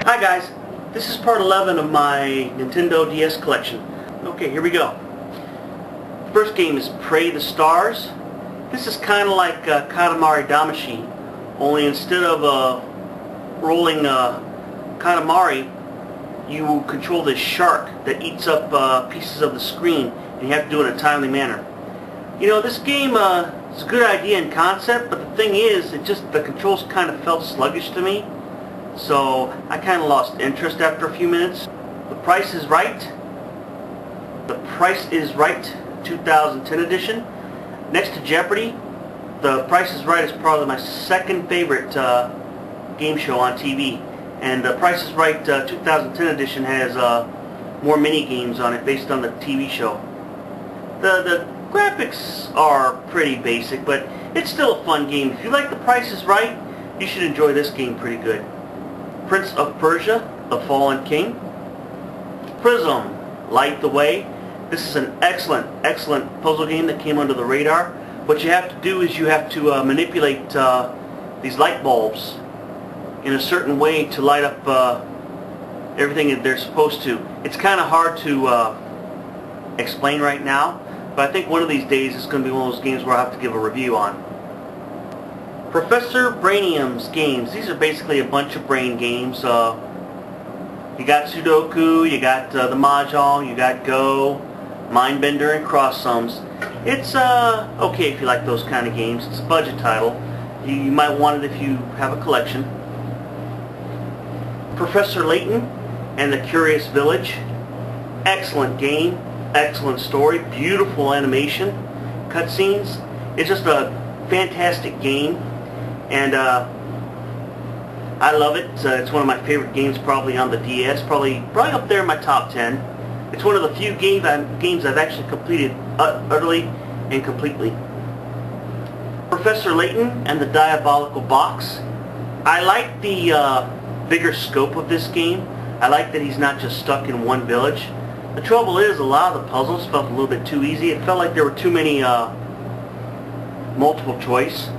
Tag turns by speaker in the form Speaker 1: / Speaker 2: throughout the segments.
Speaker 1: Hi guys, this is part 11 of my Nintendo DS collection. Okay, here we go. First game is Pray the Stars. This is kind of like Katamari Damacy, only instead of rolling Katamari, you control this shark that eats up pieces of the screen, and you have to do it in a timely manner. You know, this game is a good idea in concept, but the thing is, the controls kind of felt sluggish to me. So I kind of lost interest after a few minutes. The Price is Right. The Price is Right 2010 edition. Next to Jeopardy, The Price is Right is probably my second favorite game show on TV. And The Price is Right 2010 edition has more mini games on it based on the TV show. The graphics are pretty basic, but it's still a fun game. If you like The Price is Right, you should enjoy this game pretty good. Prince of Persia, The Fallen King. Prism, Light the Way. This is an excellent puzzle game that came under the radar. What you have to do is you have to manipulate these light bulbs in a certain way to light up everything that they're supposed to. It's kind of hard to explain right now, but I think one of these days it's going to be one of those games where I'll have to give a review on. Professor Brainium's games. These are basically a bunch of brain games. You got Sudoku, you got the Mahjong, you got Go, Mindbender, and Cross Sums. It's okay if you like those kind of games. It's a budget title. You might want it if you have a collection. Professor Layton and the Curious Village. Excellent game, excellent story, beautiful animation, cutscenes. It's just a fantastic game. And I love it. It's one of my favorite games probably on the DS, probably up there in my top 10. It's one of the few games I've actually completed utterly and completely. Professor Layton and the Diabolical Box. I like the bigger scope of this game. I like that he's not just stuck in one village. The trouble is, a lot of the puzzles felt a little bit too easy. It felt like there were too many multiple choice.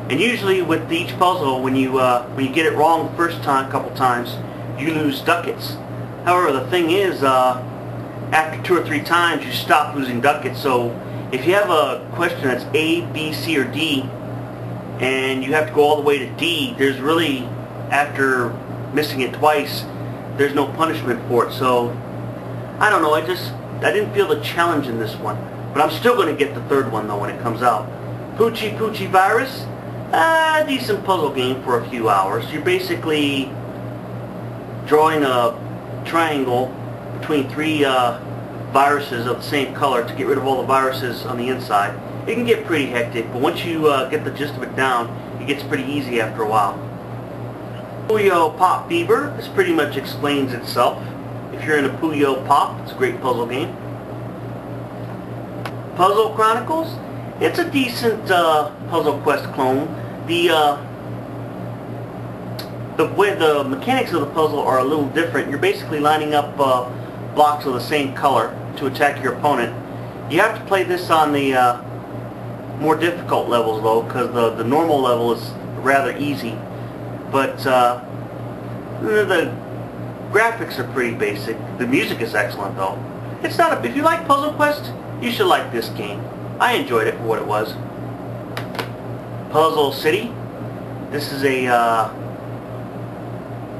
Speaker 1: And usually with each puzzle, when you get it wrong the first couple times, you lose ducats. However, the thing is, after 2 or 3 times, you stop losing ducats. So if you have a question that's A, B, C, or D, and you have to go all the way to D, there's really, after missing it twice, there's no punishment for it. So I don't know. I didn't feel the challenge in this one, but I'm still going to get the third one though when it comes out. Poochie Poochie Virus. Decent puzzle game for a few hours. You're basically drawing a triangle between 3 viruses of the same color to get rid of all the viruses on the inside. It can get pretty hectic, but once you get the gist of it down, it gets pretty easy after a while. Puyo Pop Fever. This pretty much explains itself. If you're into Puyo Pop, it's a great puzzle game. Puzzle Chronicles. It's a decent Puzzle Quest clone. The mechanics of the puzzle are a little different. You're basically lining up blocks of the same color to attack your opponent. You have to play this on the more difficult levels though, because the normal level is rather easy. But the graphics are pretty basic. The music is excellent though. It's not if you like Puzzle Quest, you should like this game. I enjoyed it for what it was. Puzzle City. This is a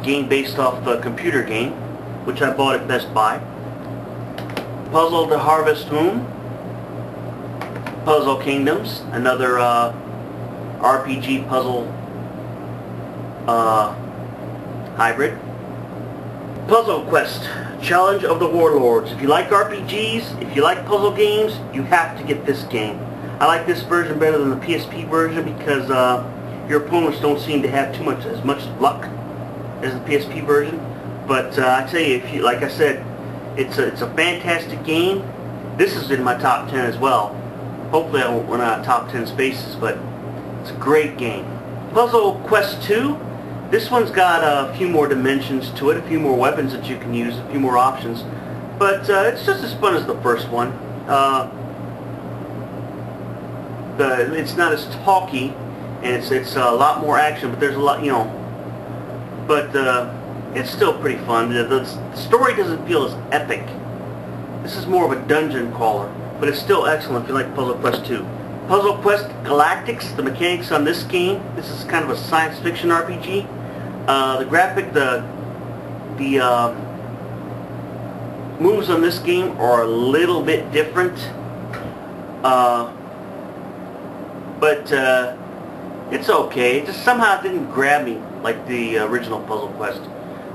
Speaker 1: game based off a computer game, which I bought at Best Buy. Puzzle to Harvest Moon. Puzzle Kingdoms, another RPG puzzle hybrid. Puzzle Quest, Challenge of the Warlords. If you like RPGs, if you like puzzle games, you have to get this game. I like this version better than the PSP version because your opponents don't seem to have as much luck as the PSP version. But I tell you, if you, like I said, it's a fantastic game. This is in my top 10 as well. Hopefully I won't run out of top 10 spaces, but it's a great game. Puzzle Quest 2. This one's got a few more dimensions to it, a few more weapons that you can use, a few more options. But it's just as fun as the first one. It's not as talky, and it's a lot more action, but there's a lot, you know. But It's still pretty fun. The story doesn't feel as epic. This is more of a dungeon crawler, but it's still excellent if you like Puzzle Quest 2. Puzzle Quest Galactics, the mechanics on this game, this is kind of a science fiction RPG. The graphic, the moves on this game are a little bit different, but it's okay. It just somehow didn't grab me like the original Puzzle Quest,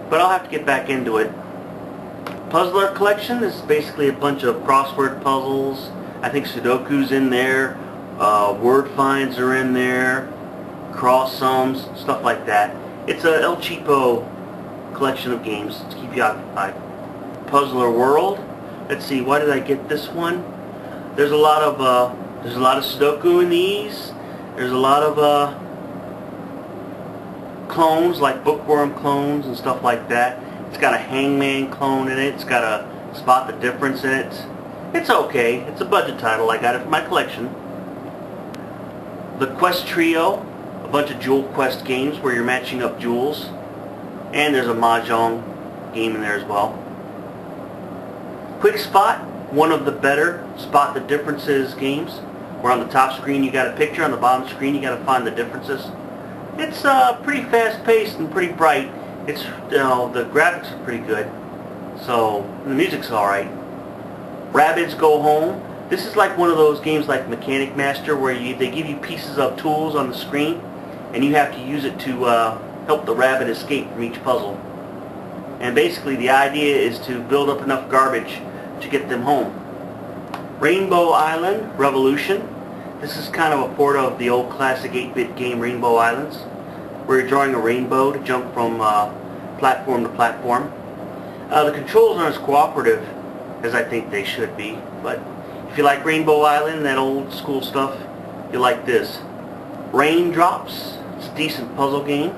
Speaker 1: but I'll have to get back into it. Puzzler Collection is basically a bunch of crossword puzzles. I think Sudoku's in there, word finds are in there, cross sums, stuff like that. It's a El Cheapo collection of games to keep you occupied. Puzzler World. Let's see, why did I get this one? There's a lot of Sudoku in these. There's a lot of clones, like bookworm clones and stuff like that. It's got a hangman clone in it. It's got a spot the difference in it. It's okay. It's a budget title. I got it for my collection. The Quest Trio, a bunch of Jewel Quest games where you're matching up jewels. And there's a Mahjong game in there as well. Quick Spot, one of the better spot the differences games, where on the top screen you got a picture, on the bottom screen you got to find the differences. It's pretty fast paced and pretty bright. It's, you know, the graphics are pretty good, so the music's alright. Rabbids Go Home. This is like one of those games like Mechanic Master where they give you pieces of tools on the screen and you have to use it to help the rabbit escape from each puzzle. And basically the idea is to build up enough garbage to get them home. Rainbow Island Revolution. This is kind of a port of the old classic 8-bit game Rainbow Islands, where you're drawing a rainbow to jump from platform to platform. The controls aren't as cooperative as I think they should be, but if you like Rainbow Island, that old school stuff, you'll like this. Raindrops. It's a decent puzzle game.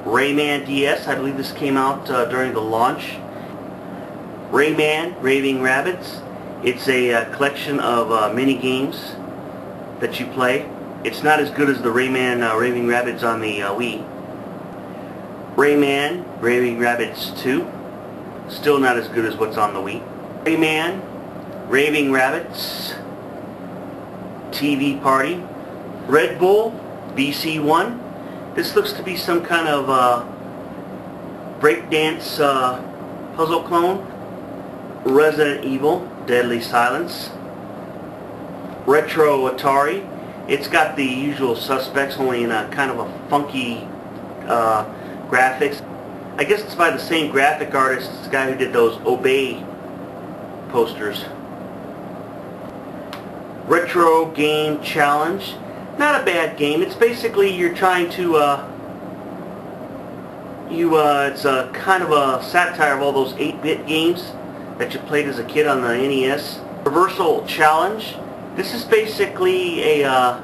Speaker 1: Rayman DS, I believe this came out during the launch. Rayman Raving Rabbids. It's a collection of mini games that you play. It's not as good as the Rayman Raving Rabbids on the Wii. Rayman Raving Rabbids 2. Still not as good as what's on the Wii. Rayman Raving Rabbids TV Party. Red Bull BC1. This looks to be some kind of breakdance puzzle clone. Resident Evil Deadly Silence. Retro Atari. It's got the usual suspects, only in a kind of a funky graphics. I guess it's by the same graphic artist as the guy who did those Obey posters. Retro Game Challenge. Not a bad game. It's basically you're trying to it's a kind of a satire of all those 8-bit games that you played as a kid on the NES. Reversal Challenge. This is basically a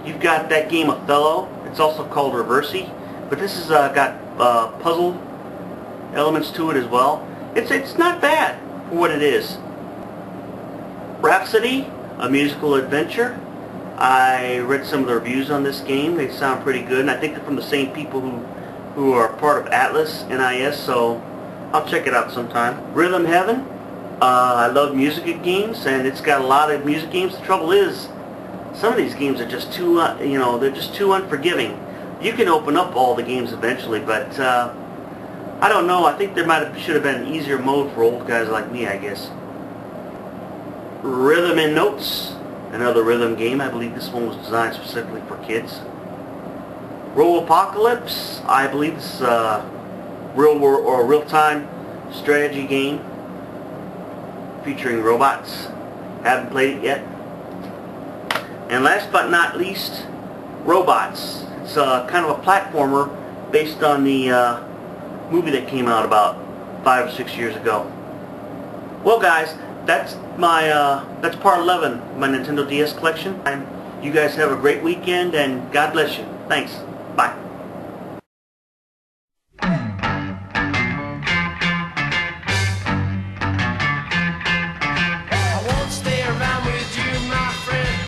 Speaker 1: you've got that game Othello. It's also called Reversey, but this has got puzzle elements to it as well. It's not bad for what it is. Rhapsody, a musical adventure. I read some of the reviews on this game. They sound pretty good, and I think they're from the same people who are part of Atlas NIS, so I'll check it out sometime. Rhythm Heaven. I love music games, and it's got a lot of music games. The trouble is, some of these games are just too, they're just too unforgiving. You can open up all the games eventually, but I don't know. I think there should have been an easier mode for old guys like me, I guess. Rhythm and Notes. Another rhythm game. I believe this one was designed specifically for kids. Roll Apocalypse. I believe this is a real-time strategy game featuring robots. Haven't played it yet. And last but not least, Robots. It's kind of a platformer based on the movie that came out about 5 or 6 years ago. Well, guys, that's part 11 of my Nintendo DS collection. You guys have a great weekend, and God bless you. Thanks.